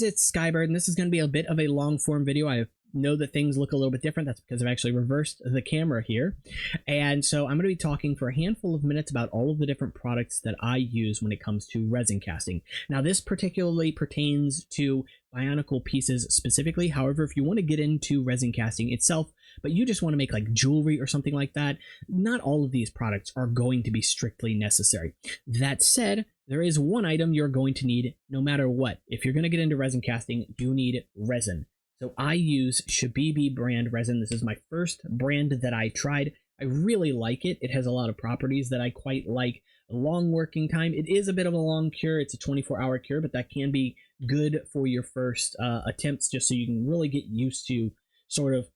It's Skybird, and this is going to be a bit of a long form video. I know that things look a little bit different. That's because I've actually reversed the camera here. And so I'm going to be talking for a handful of minutes about all of the different products that I use when it comes to resin casting. Now, this particularly pertains to Bionicle pieces specifically. However, if you want to get into resin casting itself, but you just want to make like jewelry or something like that, not all of these products are going to be strictly necessary. That said, there is one item you're going to need no matter what. If you're going to get into resin casting, you need resin. So I use Shabebe brand resin. This is my first brand that I tried. I really like it. It has a lot of properties that I quite like. A long working time. It is a bit of a long cure. It's a 24-hour cure, but that can be good for your first attempts, just so you can really get used to sort of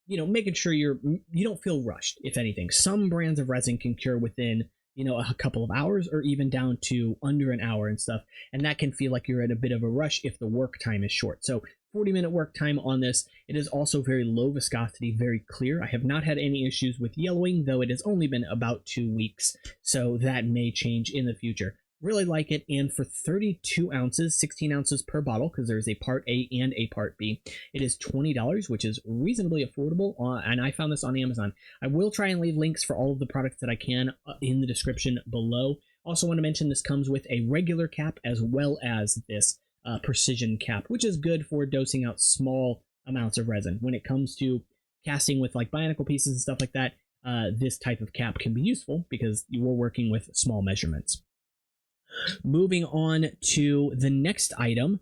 making sure you don't feel rushed, if anything. Some brands of resin can cure within a couple of hours, or even down to under an hour and stuff, and that can feel like you're in a bit of a rush if the work time is short. So 40-minute work time on this. It is also very low viscosity, very clear. I have not had any issues with yellowing, though it has only been about 2 weeks, so that may change in the future. Really like it, and for 32 ounces, 16 ounces per bottle, because there's a part A and a part B, it is $20, which is reasonably affordable, and I found this on Amazon. I will try and leave links for all of the products that I can in the description below. Also want to mention this comes with a regular cap as well as this precision cap, which is good for dosing out small amounts of resin. When it comes to casting with like Bionicle pieces and stuff like that, this type of cap can be useful because you are working with small measurements. Moving on to the next item,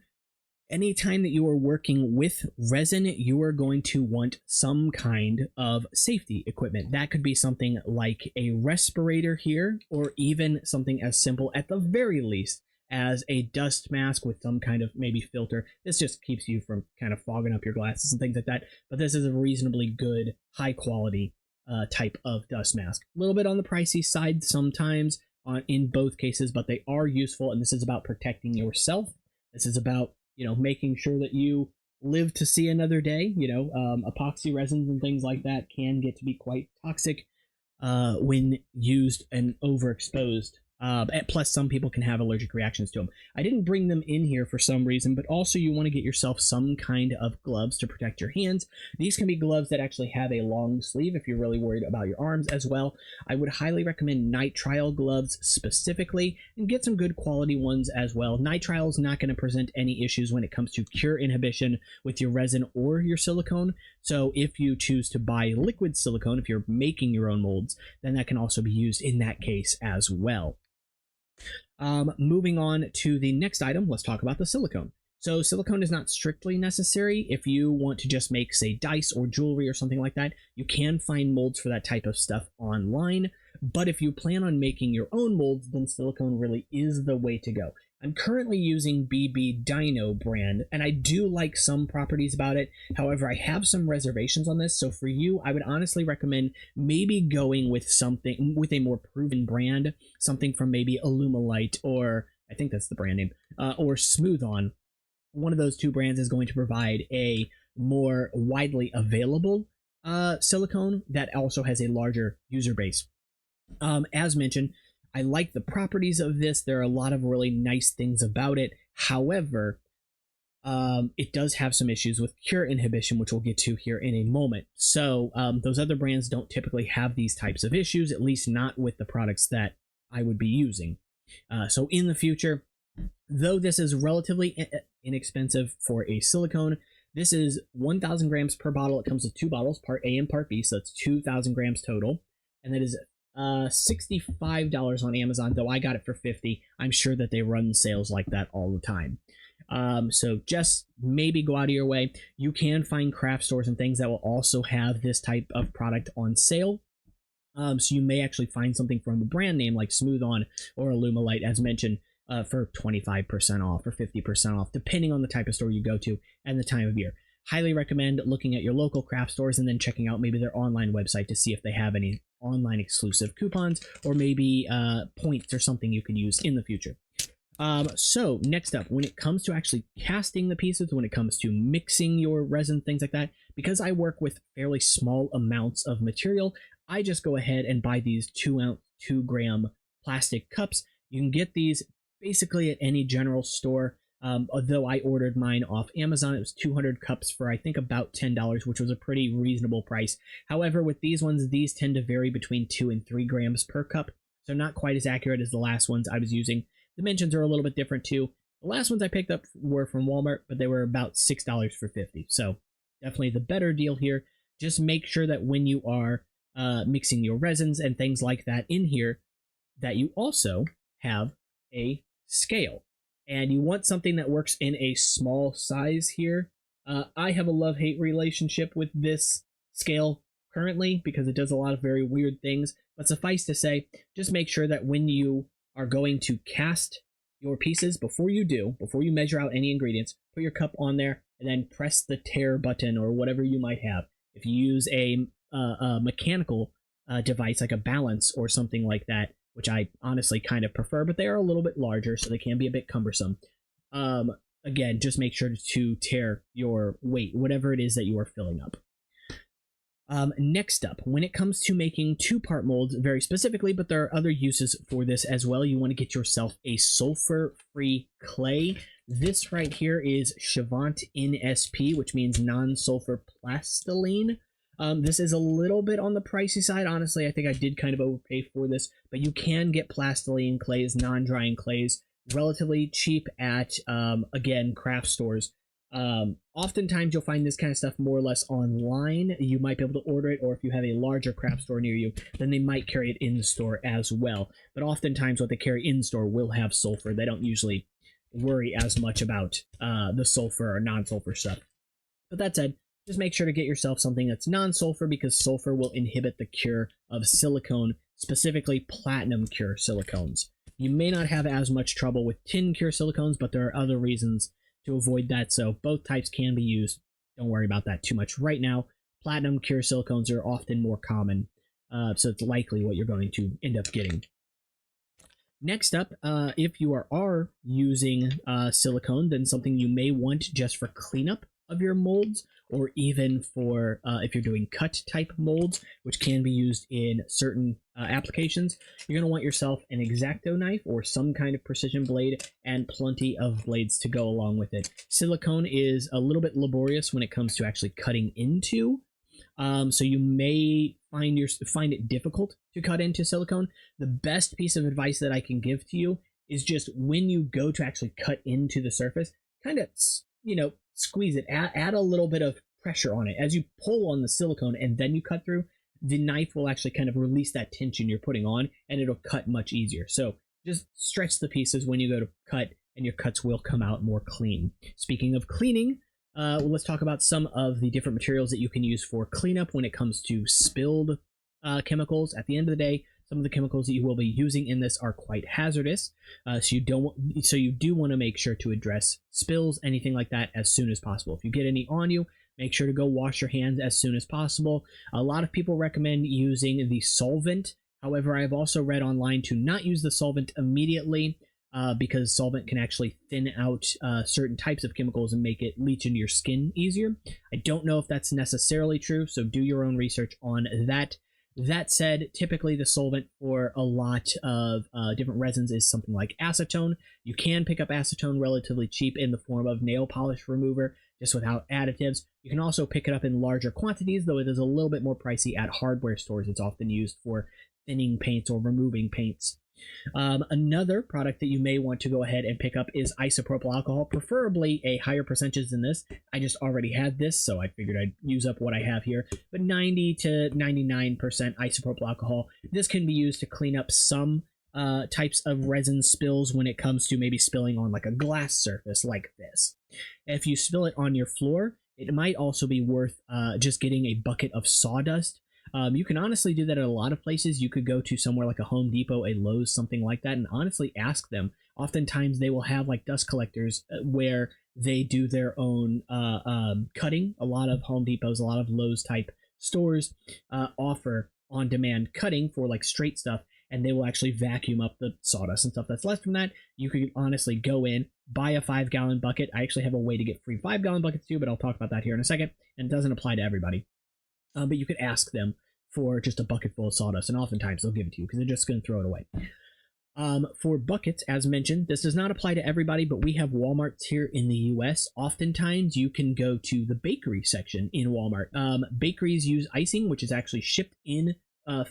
anytime that you are working with resin, you are going to want some kind of safety equipment. That could be something like a respirator here, or even something as simple, at the very least, as a dust mask with some kind of maybe filter. This just keeps you from kind of fogging up your glasses and things like that, but this is a reasonably good, high quality type of dust mask. A little bit on the pricey side sometimes, in both cases, but they are useful, and this is about protecting yourself. This is about making sure that you live to see another day. Epoxy resins and things like that can get to be quite toxic when used and overexposed. Plus, some people can have allergic reactions to them. I didn't bring them in here for some reason, but also you want to get yourself some kind of gloves to protect your hands. These can be gloves that actually have a long sleeve if you're really worried about your arms as well. I would highly recommend Nitrile Gloves specifically, and get some good quality ones as well. Nitrile is not going to present any issues when it comes to cure inhibition with your resin or your silicone. So if you choose to buy liquid silicone, if you're making your own molds, then that can also be used in that case as well. Moving on to the next item, let's talk about the silicone. So silicone is not strictly necessary. If you want to just make, say, dice or jewelry or something like that, you can find molds for that type of stuff online. But if you plan on making your own molds, then silicone really is the way to go. I'm currently using BBDino brand, and I do like some properties about it. However, I have some reservations on this, so for you, I would honestly recommend maybe going with something with a more proven brand, something from maybe Alumilite, or I think that's the brand name, or Smooth On. One of those two brands is going to provide a more widely available silicone that also has a larger user base. As mentioned, I like the properties of this. There are a lot of really nice things about it. However, it does have some issues with cure inhibition, which we'll get to here in a moment. So those other brands don't typically have these types of issues, at least not with the products that I would be using. So in the future, though this is relatively inexpensive for a silicone, this is 1,000 grams per bottle. It comes with 2 bottles, part A and part B, so that's 2,000 grams total. And that is $65 on Amazon, though I got it for $50. I'm sure that they run sales like that all the time. So just maybe go out of your way. You can find craft stores and things that will also have this type of product on sale. So you may actually find something from a brand name like Smooth On or Alumilite, as mentioned, for 25% off or 50% off, depending on the type of store you go to and the time of year. Highly recommend looking at your local craft stores and then checking out maybe their online website to see if they have any online exclusive coupons or maybe points or something you can use in the future. So next up, when it comes to actually casting the pieces, when it comes to mixing your resin, things like that, because I work with fairly small amounts of material, I just go ahead and buy these 2 gram plastic cups. You can get these basically at any general store. Although I ordered mine off Amazon, it was 200 cups for I think about $10, which was a pretty reasonable price. However, with these ones, these tend to vary between 2 and 3 grams per cup, so not quite as accurate as the last ones I was using. Dimensions are a little bit different too. The last ones I picked up were from Walmart, but they were about $6 for 50. So definitely the better deal here. Just make sure that when you are mixing your resins and things like that in here, that you also have a scale. And you want something that works in a small size here. I have a love-hate relationship with this scale currently because it does a lot of very weird things. But suffice to say, just make sure that when you are going to cast your pieces, before you measure out any ingredients, put your cup on there and then press the tare button or whatever you might have. If you use a mechanical device like a balance or something like that, which I honestly kind of prefer, but they are a little bit larger, so they can be a bit cumbersome. Again, just make sure to tare your weight, whatever it is that you are filling up. Next up, when it comes to making two-part molds very specifically, but there are other uses for this as well, you want to get yourself a sulfur-free clay. This right here is Chavant NSP, which means non-sulfur plastiline. This is a little bit on the pricey side. Honestly, I think I did kind of overpay for this, but you can get plastiline clays, non-drying clays, relatively cheap at, again, craft stores. Oftentimes you'll find this kind of stuff more or less online. You might be able to order it, or if you have a larger craft store near you, then they might carry it in the store as well. But oftentimes what they carry in store will have sulfur. They don't usually worry as much about the sulfur or non-sulfur stuff. But that said, just make sure to get yourself something that's non-sulfur, because sulfur will inhibit the cure of silicone, specifically platinum cure silicones. You may not have as much trouble with tin cure silicones, but there are other reasons to avoid that, so both types can be used. Don't worry about that too much right now. Platinum cure silicones are often more common, so it's likely what you're going to end up getting. Next up, if you are using silicone, then something you may want just for cleanup of your molds, or even for if you're doing cut type molds, which can be used in certain applications, you're going to want yourself an X-acto knife or some kind of precision blade, and plenty of blades to go along with it. Silicone is a little bit laborious when it comes to actually cutting into, so you may find it difficult to cut into silicone. The best piece of advice that I can give to you is just when you go to actually cut into the surface, kind of, squeeze it, add a little bit of pressure on it. As you pull on the silicone and then you cut through, the knife will actually kind of release that tension you're putting on, and it'll cut much easier. So just stretch the pieces when you go to cut, and your cuts will come out more clean. Speaking of cleaning, let's talk about some of the different materials that you can use for cleanup when it comes to spilled chemicals. At the end of the day, some of the chemicals that you will be using in this are quite hazardous, so you do want to make sure to address spills, anything like that, as soon as possible. If you get any on you, make sure to go wash your hands as soon as possible. A lot of people recommend using the solvent. However, I've also read online to not use the solvent immediately, because solvent can actually thin out certain types of chemicals and make it leach into your skin easier. I don't know if that's necessarily true, so do your own research on that. That said, typically the solvent for a lot of different resins is something like acetone. You can pick up acetone relatively cheap in the form of nail polish remover, just without additives. You can also pick it up in larger quantities, though it is a little bit more pricey at hardware stores. It's often used for thinning paints or removing paints. Another product that you may want to go ahead and pick up is isopropyl alcohol, preferably a higher percentage than this. I just already had this, so I figured I'd use up what I have here, but 90 to 99% isopropyl alcohol. This can be used to clean up some types of resin spills when it comes to maybe spilling on like a glass surface like this. If you spill it on your floor, it might also be worth just getting a bucket of sawdust. You can honestly do that at a lot of places. You could go to somewhere like a Home Depot, a Lowe's, something like that, and honestly ask them. Oftentimes they will have like dust collectors where they do their own cutting. A lot of Home Depots, a lot of Lowe's type stores offer on-demand cutting for like straight stuff, and they will actually vacuum up the sawdust and stuff that's left from that. You could honestly go in, buy a 5-gallon bucket. I actually have a way to get free 5-gallon buckets too, but I'll talk about that here in a second, and it doesn't apply to everybody. But you could ask them for just a bucket full of sawdust, and oftentimes they'll give it to you because they're just going to throw it away. For buckets, as mentioned, this does not apply to everybody, but we have Walmarts here in the US. Oftentimes, you can go to the bakery section in Walmart. Bakeries use icing, which is actually shipped in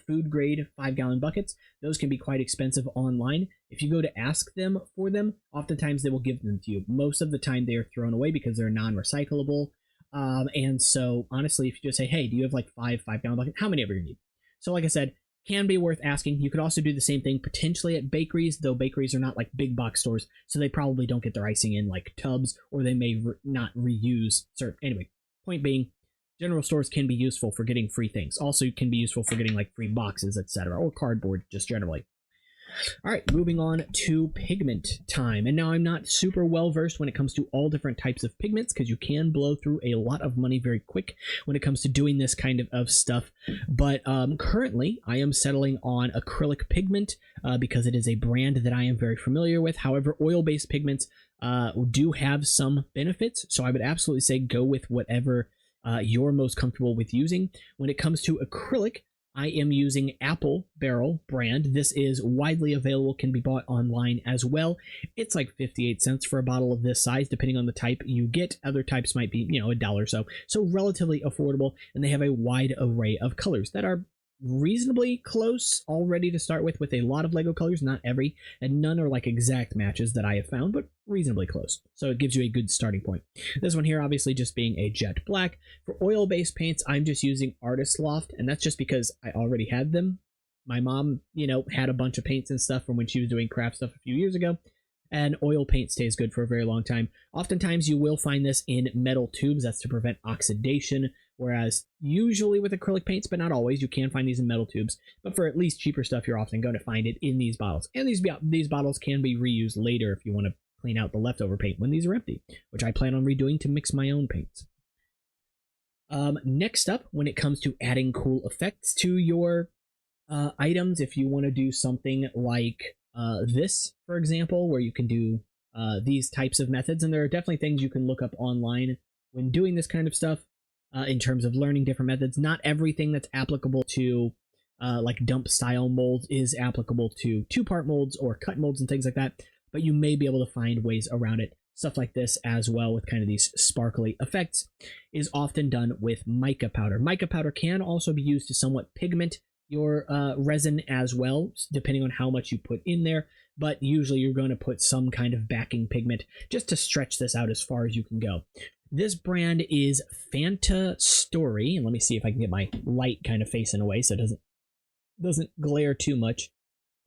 food grade 5-gallon buckets. Those can be quite expensive online. If you go to ask them for them, oftentimes they will give them to you. Most of the time, they are thrown away because they're non-recyclable. And so, honestly, if you just say, hey, do you have like 5-gallon buckets? How many ever you need? So, like I said, can be worth asking. You could also do the same thing potentially at bakeries, though bakeries are not like big box stores, so they probably don't get their icing in like tubs, or they may not reuse certain. Anyway, point being, general stores can be useful for getting free things. Also, can be useful for getting like free boxes, etc., or cardboard just generally. All right, moving on to pigment time. And now I'm not super well versed when it comes to all different types of pigments, because you can blow through a lot of money very quick when it comes to doing this kind of stuff. But currently, I am settling on acrylic pigment because it is a brand that I am very familiar with. However, oil-based pigments do have some benefits, so I would absolutely say go with whatever you're most comfortable with using. When it comes to acrylic, I am using Apple Barrel brand. This is widely available, can be bought online as well. It's like 58 cents for a bottle of this size, depending on the type you get. Other types might be, $1 or so. So relatively affordable, and they have a wide array of colors that are reasonably close already to start with a lot of Lego colors, not every, and none are like exact matches that I have found, but reasonably close. So it gives you a good starting point. This one here obviously just being a jet black. For oil-based paints, I'm just using Artist Loft, and that's just because I already had them. My mom, had a bunch of paints and stuff from when she was doing craft stuff a few years ago, and oil paint stays good for a very long time. Oftentimes you will find this in metal tubes. That's to prevent oxidation. Whereas usually with acrylic paints, but not always, you can find these in metal tubes. But for at least cheaper stuff, you're often going to find it in these bottles. And these bottles can be reused later if you want to clean out the leftover paint when these are empty, which I plan on redoing to mix my own paints. Next up, when it comes to adding cool effects to your items, if you want to do something like this, for example, where you can do these types of methods, and there are definitely things you can look up online when doing this kind of stuff. In terms of learning different methods, not everything that's applicable to like dump style molds is applicable to 2-part molds or cut molds and things like that, but you may be able to find ways around it. Stuff like this as well, with kind of these sparkly effects, is often done with mica powder. Mica powder can also be used to somewhat pigment your resin as well, depending on how much you put in there, but usually you're going to put some kind of backing pigment just to stretch this out as far as you can go. This brand is Fantastory, and let me see if I can get my light kind of facing away so it doesn't glare too much.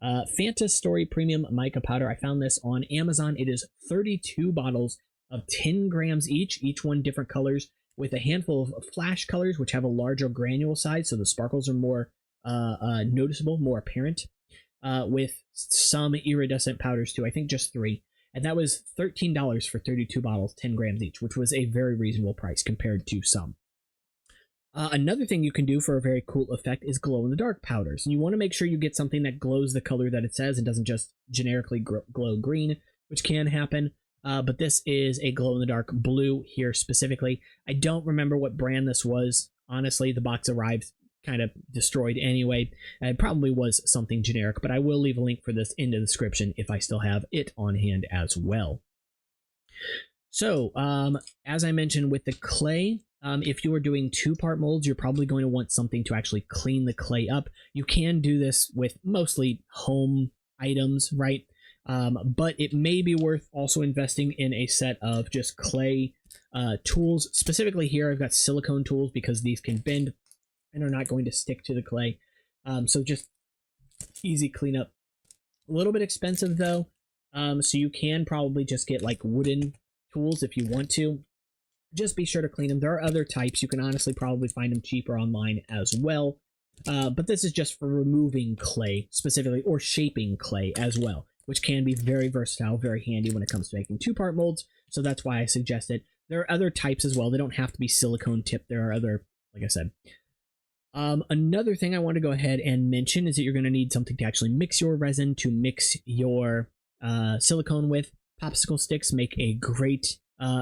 Fantastory Premium Mica Powder. I found this on Amazon. It is 32 bottles of 10 grams each one different colors, with a handful of flash colors, which have a larger granule size, so the sparkles are more noticeable, more apparent, with some iridescent powders too. I think just 3. And that was $13 for 32 bottles, 10 grams each, which was a very reasonable price compared to some. Another thing you can do for a very cool effect is glow-in-the-dark powders. You want to make sure you get something that glows the color that it says and doesn't just generically glow green, which can happen. But this is a glow-in-the-dark blue here specifically. I don't remember what brand this was. Honestly, the box arrived kind of destroyed anyway. It probably was something generic, but I will leave a link for this in the description if I still have it on hand as well. So, as I mentioned with the clay, if you are doing 2-part molds, you're probably going to want something to actually clean the clay up. You can do this with mostly home items, right? But it may be worth also investing in a set of just clay tools. Specifically here, I've got silicone tools because these can bend and are not going to stick to the clay. So just easy cleanup. A little bit expensive though, so you can probably just get like wooden tools if you want to. Just be sure to clean them. There are other types. You can honestly probably find them cheaper online as well. But this is just for removing clay specifically, or shaping clay as well, which can be very versatile, very handy when it comes to making 2-part molds. So that's why I suggest it. There are other types as well. They don't have to be silicone tipped. There are other, like I said. Another thing I want to go ahead and mention is that you're going to need something to actually mix your resin, to mix your silicone with. Popsicle sticks make a great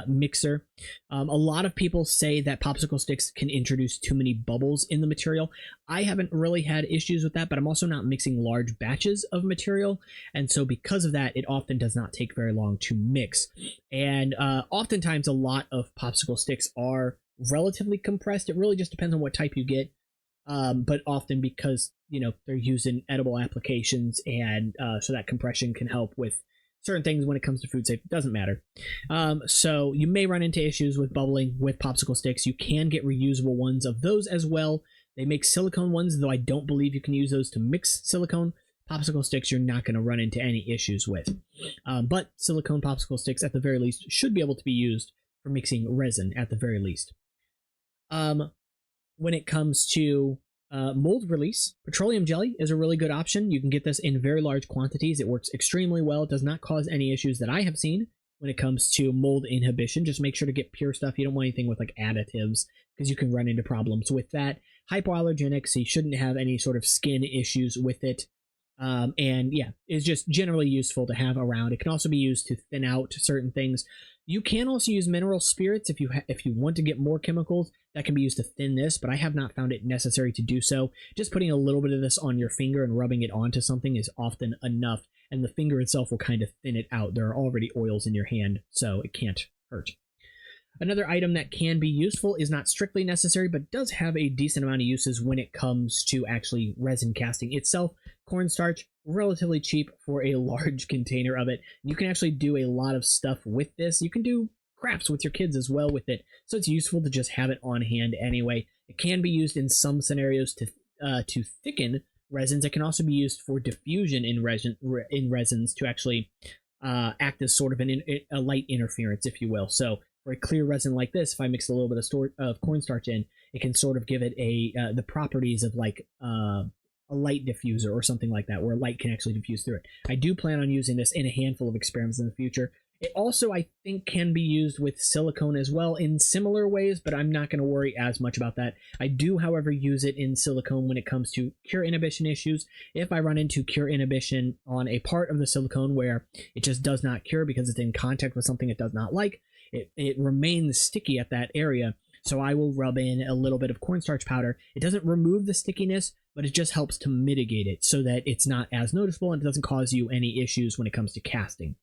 mixer. A lot of people say that popsicle sticks can introduce too many bubbles in the material. I haven't really had issues with that, but I'm also not mixing large batches of material, and so because of that, it often does not take very long to mix. And oftentimes a lot of popsicle sticks are relatively compressed. It really just depends on what type you get, but often because they're used in edible applications, and so that compression can help with certain things when it comes to food safety. It doesn't matter. So you may run into issues with bubbling with popsicle sticks. You can get reusable ones of those as well. They make silicone ones, though I don't believe you can use those to mix silicone. Popsicle sticks you're not going to run into any issues with. But silicone popsicle sticks at the very least should be able to be used for mixing resin at the very least. When it comes to mold release, petroleum jelly is a really good option. You can get this in very large quantities. It works extremely well. It does not cause any issues that I have seen when it comes to mold inhibition. Just make sure to get pure stuff. You don't want anything with like additives, because you can run into problems with that. Hypoallergenic, so you shouldn't have any sort of skin issues with it. And yeah, it's just generally useful to have around. It can also be used to thin out certain things. You can also use mineral spirits if you want to get more chemicals. That can be used to thin this, but I have not found it necessary to do so. Just putting a little bit of this on your finger and rubbing it onto something is often enough, and the finger itself will kind of thin it out. There are already oils in your hand, so it can't hurt. Another item that can be useful is not strictly necessary, but does have a decent amount of uses when it comes to actually resin casting itself. Cornstarch, relatively cheap for a large container of it. You can actually do a lot of stuff with this. You can do crafts with your kids as well with it, so it's useful to just have it on hand anyway. It can be used in some scenarios to thicken resins. It can also be used for diffusion in resins to actually act as sort of a light interference, if you will. So for a clear resin like this, if I mix a little bit of cornstarch in, it can sort of give it the properties of like a light diffuser or something like that, where light can actually diffuse through it. I do plan on using this in a handful of experiments in the future. It also, I think, can be used with silicone as well in similar ways, but I'm not going to worry as much about that. I do, however, use it in silicone when it comes to cure inhibition issues. If I run into cure inhibition on a part of the silicone where it just does not cure because it's in contact with something it does not like, it remains sticky at that area. So I will rub in a little bit of cornstarch powder. It doesn't remove the stickiness, but it just helps to mitigate it so that it's not as noticeable and it doesn't cause you any issues when it comes to casting.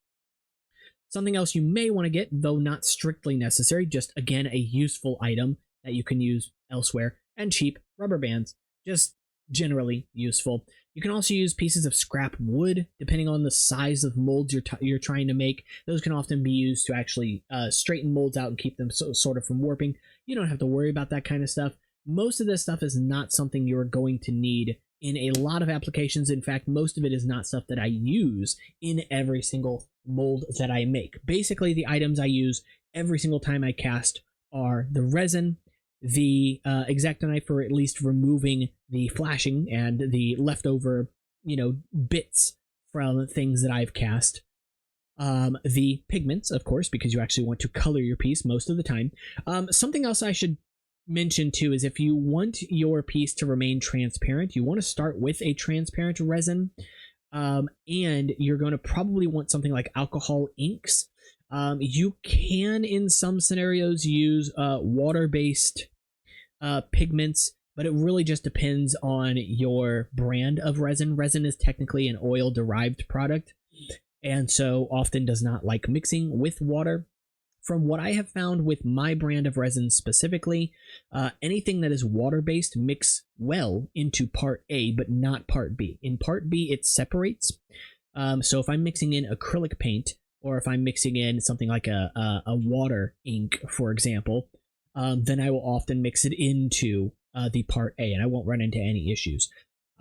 Something else you may want to get, though not strictly necessary, just again a useful item that you can use elsewhere, and cheap, rubber bands. Just generally useful. You can also use pieces of scrap wood, depending on the size of molds you're trying to make. Those can often be used to actually straighten molds out and keep them sort of from warping. You don't have to worry about that kind of stuff. Most of this stuff is not something you're going to need in a lot of applications. In fact, most of it is not stuff that I use in every single mold that I make. Basically, the items I use every single time I cast are the resin, the X-acto knife for at least removing the flashing and the leftover, bits from things that I've cast. The pigments, of course, because you actually want to color your piece most of the time. Something else I should mention too is if you want your piece to remain transparent, you want to start with a transparent resin, and you're going to probably want something like alcohol inks. You can, in some scenarios, use water-based pigments, but it really just depends on your brand of resin. Resin is technically an oil-derived product, and so often does not like mixing with water. From what I have found with my brand of resin specifically, anything that is water-based mix well into part A, but not part B. In part B, it separates. So if I'm mixing in acrylic paint, or if I'm mixing in something like a water ink, for example, then I will often mix it into the part A, and I won't run into any issues.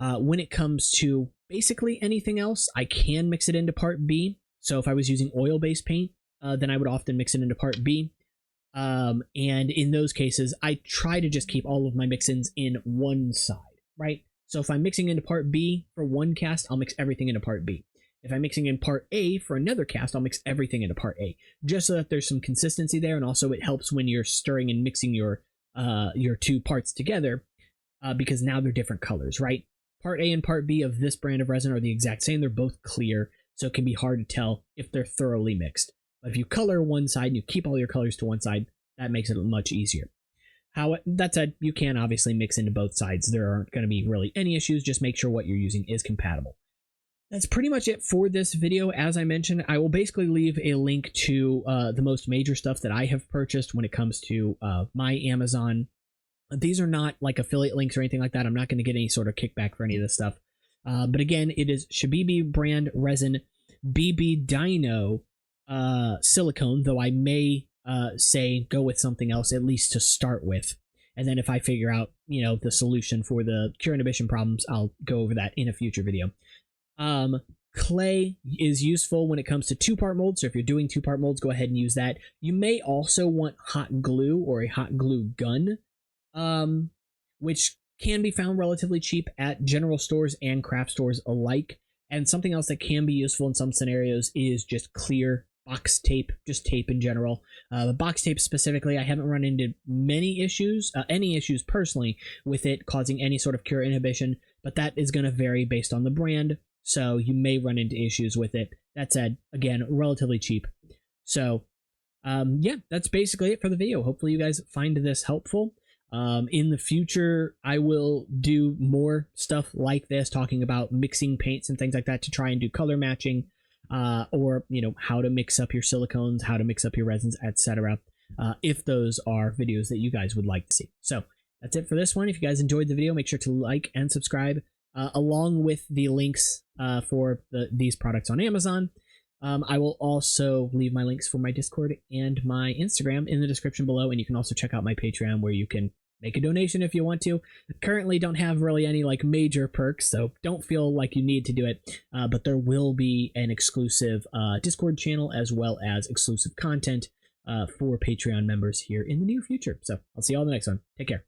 When it comes to basically anything else, I can mix it into part B. So if I was using oil-based paint, then I would often mix it into part B. And in those cases, I try to just keep all of my mix-ins in one side, right? So if I'm mixing into part B for one cast, I'll mix everything into part B. If I'm mixing in part A for another cast, I'll mix everything into part A, just so that there's some consistency there, and also it helps when you're stirring and mixing your two parts together, because now they're different colors, right? Part A and part B of this brand of resin are the exact same. They're both clear, so it can be hard to tell if they're thoroughly mixed. But if you color one side and you keep all your colors to one side, that makes it much easier. That said, you can obviously mix into both sides. There aren't going to be really any issues. Just make sure what you're using is compatible. That's pretty much it for this video. As I mentioned, I will basically leave a link to the most major stuff that I have purchased when it comes to my Amazon. These are not like affiliate links or anything like that. I'm not going to get any sort of kickback for any of this stuff. But again, it is Shabebe brand resin, BBDino silicone, though I may say go with something else, at least to start with. And then if I figure out, the solution for the cure inhibition problems, I'll go over that in a future video. Clay is useful when it comes to 2-part molds. So if you're doing 2-part molds, go ahead and use that. You may also want hot glue or a hot glue gun, which can be found relatively cheap at general stores and craft stores alike. And something else that can be useful in some scenarios is just clear box tape, just tape in general. The box tape specifically, I haven't run into any issues personally with it causing any sort of cure inhibition, but that is going to vary based on the brand. So you may run into issues with it. That said, again, relatively cheap. So yeah, that's basically it for the video. Hopefully you guys find this helpful. In the future, I will do more stuff like this, talking about mixing paints and things like that to try and do color matching, or how to mix up your silicones, how to mix up your resins, etc. If those are videos that you guys would like to see. So that's it for this one. If you guys enjoyed the video, make sure to like and subscribe, along with the links for these products on Amazon. I will also leave my links for my Discord and my Instagram in the description below, and you can also check out my Patreon, where you can make a donation if you want to. Currently don't have really any major perks, so don't feel like you need to do it, but there will be an exclusive Discord channel as well as exclusive content for Patreon members here in the near future. So I'll see you all in the next one. Take care.